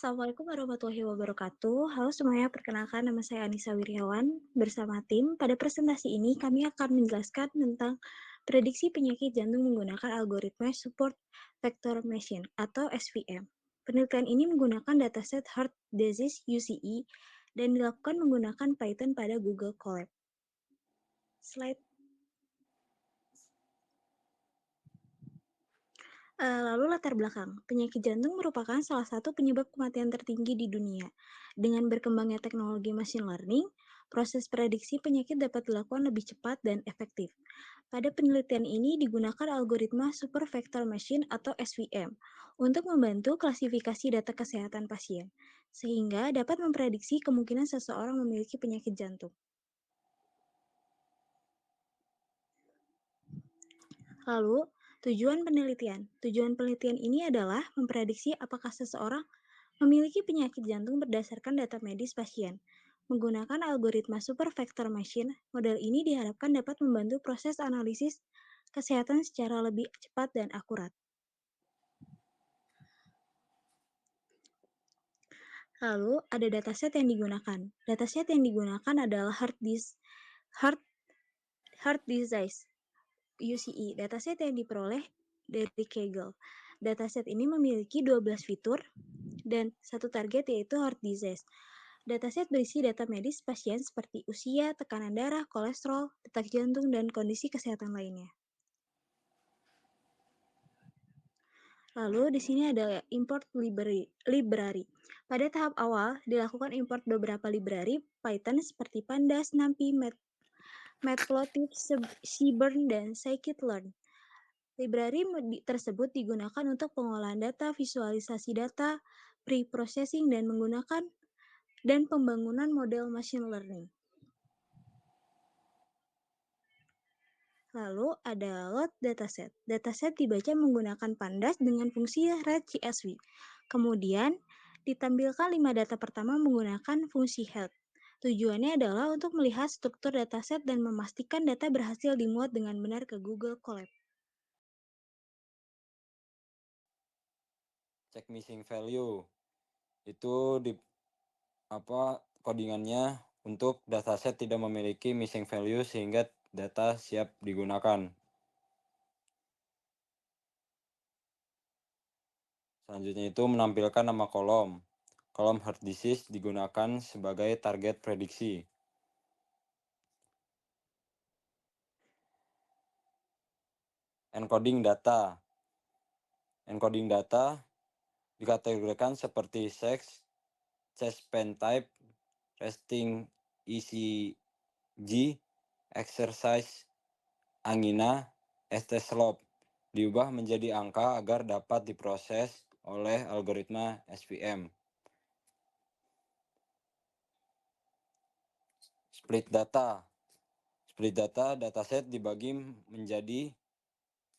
Assalamualaikum warahmatullahi wabarakatuh. Halo semuanya, perkenalkan nama saya Anissa Wiryawan. Bersama tim, pada presentasi ini kami akan menjelaskan tentang prediksi penyakit jantung menggunakan algoritma Support Vector Machine atau SVM. Penelitian ini menggunakan dataset Heart Disease UCE dan dilakukan menggunakan Python pada Google Colab. Slide. Lalu latar belakang. Penyakit jantung merupakan salah satu penyebab kematian tertinggi di dunia. Dengan berkembangnya teknologi machine learning, proses prediksi penyakit dapat dilakukan lebih cepat dan efektif. Pada penelitian ini digunakan algoritma Super Vector Machine atau SVM untuk membantu klasifikasi data kesehatan pasien, sehingga dapat memprediksi kemungkinan seseorang memiliki penyakit jantung. Lalu, tujuan penelitian. Tujuan penelitian ini adalah memprediksi apakah seseorang memiliki penyakit jantung berdasarkan data medis pasien. Menggunakan algoritma Super Vector Machine, model ini diharapkan dapat membantu proses analisis kesehatan secara lebih cepat dan akurat. Lalu, ada dataset yang digunakan. Dataset yang digunakan adalah Heart Disease UCE. Dataset yang diperoleh dari Kaggle. Dataset ini memiliki 12 fitur dan satu target yaitu heart disease. Dataset berisi data medis pasien seperti usia, tekanan darah, kolesterol, detak jantung, dan kondisi kesehatan lainnya. Lalu di sini ada import library. Pada tahap awal dilakukan import beberapa library Python seperti Pandas, NumPy, Matplotlib, Seaborn, dan Scikit-learn. Library tersebut digunakan untuk pengolahan data, visualisasi data, pre-processing, dan pembangunan model machine learning. Lalu ada load dataset. Dataset dibaca menggunakan Pandas dengan fungsi read CSV. Kemudian ditampilkan 5 data pertama menggunakan fungsi head. Tujuannya adalah untuk melihat struktur dataset dan memastikan data berhasil dimuat dengan benar ke Google Colab. Check missing value itu codingannya untuk dataset tidak memiliki missing value sehingga data siap digunakan. Selanjutnya itu menampilkan nama kolom. Kolom heart disease digunakan sebagai target prediksi. Encoding data. Encoding data dikategorikan seperti sex, chest pain type, resting ECG, exercise, angina, ST slope. Diubah menjadi angka agar dapat diproses oleh algoritma SVM. Split data. Split data dataset dibagi menjadi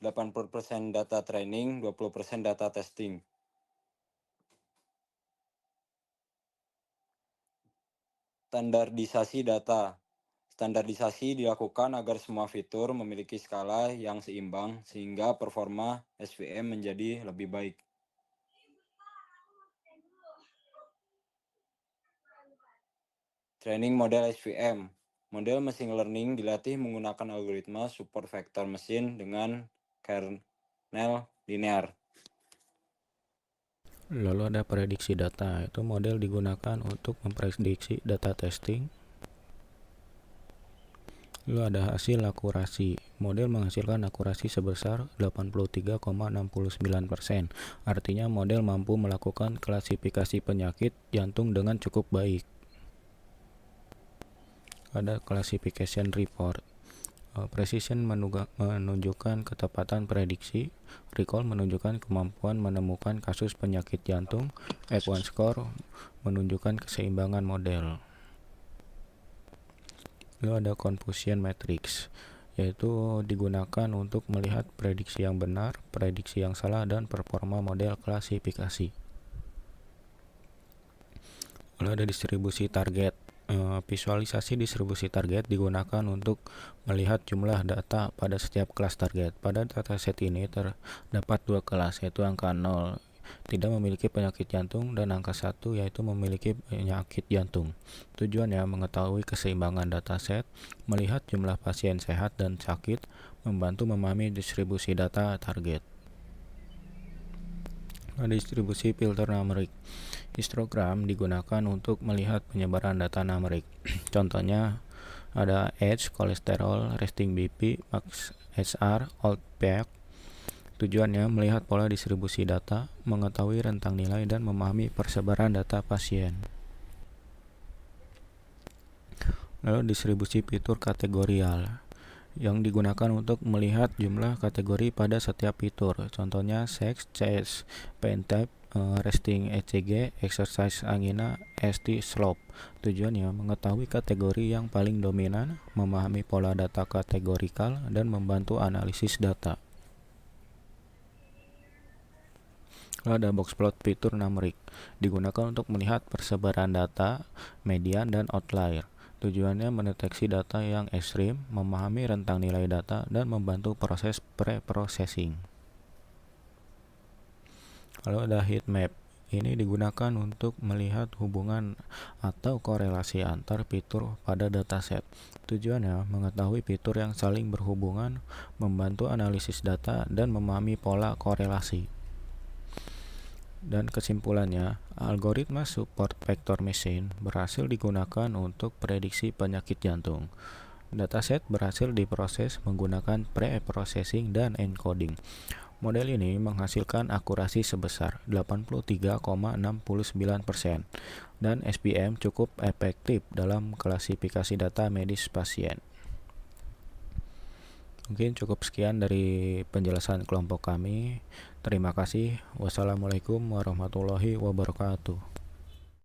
80% data training, 20% data testing. Standarisasi data. Standarisasi dilakukan agar semua fitur memiliki skala yang seimbang sehingga performa SVM menjadi lebih baik. Training model SVM. Model machine learning dilatih menggunakan algoritma Support Vector Machine dengan kernel linear. Lalu ada prediksi data, itu model digunakan untuk memprediksi data testing. Lalu ada hasil akurasi, model menghasilkan akurasi sebesar 83,69%. Artinya model mampu melakukan klasifikasi penyakit jantung dengan cukup baik. Ada classification report. Precision menunjukkan ketepatan prediksi, recall menunjukkan kemampuan menemukan kasus penyakit jantung, F1 score menunjukkan keseimbangan model. Lalu ada confusion matrix, yaitu digunakan untuk melihat prediksi yang benar, prediksi yang salah, dan performa model klasifikasi. Lalu ada distribusi target. Visualisasi distribusi target digunakan untuk melihat jumlah data pada setiap kelas target. Pada dataset ini terdapat dua kelas, yaitu angka 0 tidak memiliki penyakit jantung, dan angka 1 yaitu memiliki penyakit jantung. Tujuannya mengetahui keseimbangan dataset, melihat jumlah pasien sehat dan sakit, membantu memahami distribusi data target. Distribusi filter numerik. Histogram digunakan untuk melihat penyebaran data numerik. Contohnya ada age, kolesterol, resting BP, max HR, old peak. Tujuannya melihat pola distribusi data, mengetahui rentang nilai, dan memahami persebaran data pasien. Lalu distribusi fitur kategorial yang digunakan untuk melihat jumlah kategori pada setiap fitur. Contohnya sex, CS, pain type, resting ECG, exercise angina, ST slope. Tujuannya mengetahui kategori yang paling dominan, memahami pola data kategorikal, dan membantu analisis data. Lalu ada box plot fitur numerik, digunakan untuk melihat persebaran data, median, dan outlier. Tujuannya mendeteksi data yang ekstrim, memahami rentang nilai data, dan membantu proses pre-processing. Lalu ada heat map. Ini digunakan untuk melihat hubungan atau korelasi antar fitur pada dataset. Tujuannya mengetahui fitur yang saling berhubungan, membantu analisis data, dan memahami pola korelasi. Dan kesimpulannya, algoritma support vector machine berhasil digunakan untuk prediksi penyakit jantung. Dataset berhasil diproses menggunakan pre-processing dan encoding. Model ini menghasilkan akurasi sebesar 83,69% dan SPM cukup efektif dalam klasifikasi data medis pasien. Mungkin cukup sekian dari penjelasan kelompok kami. Terima kasih. Wassalamualaikum warahmatullahi wabarakatuh.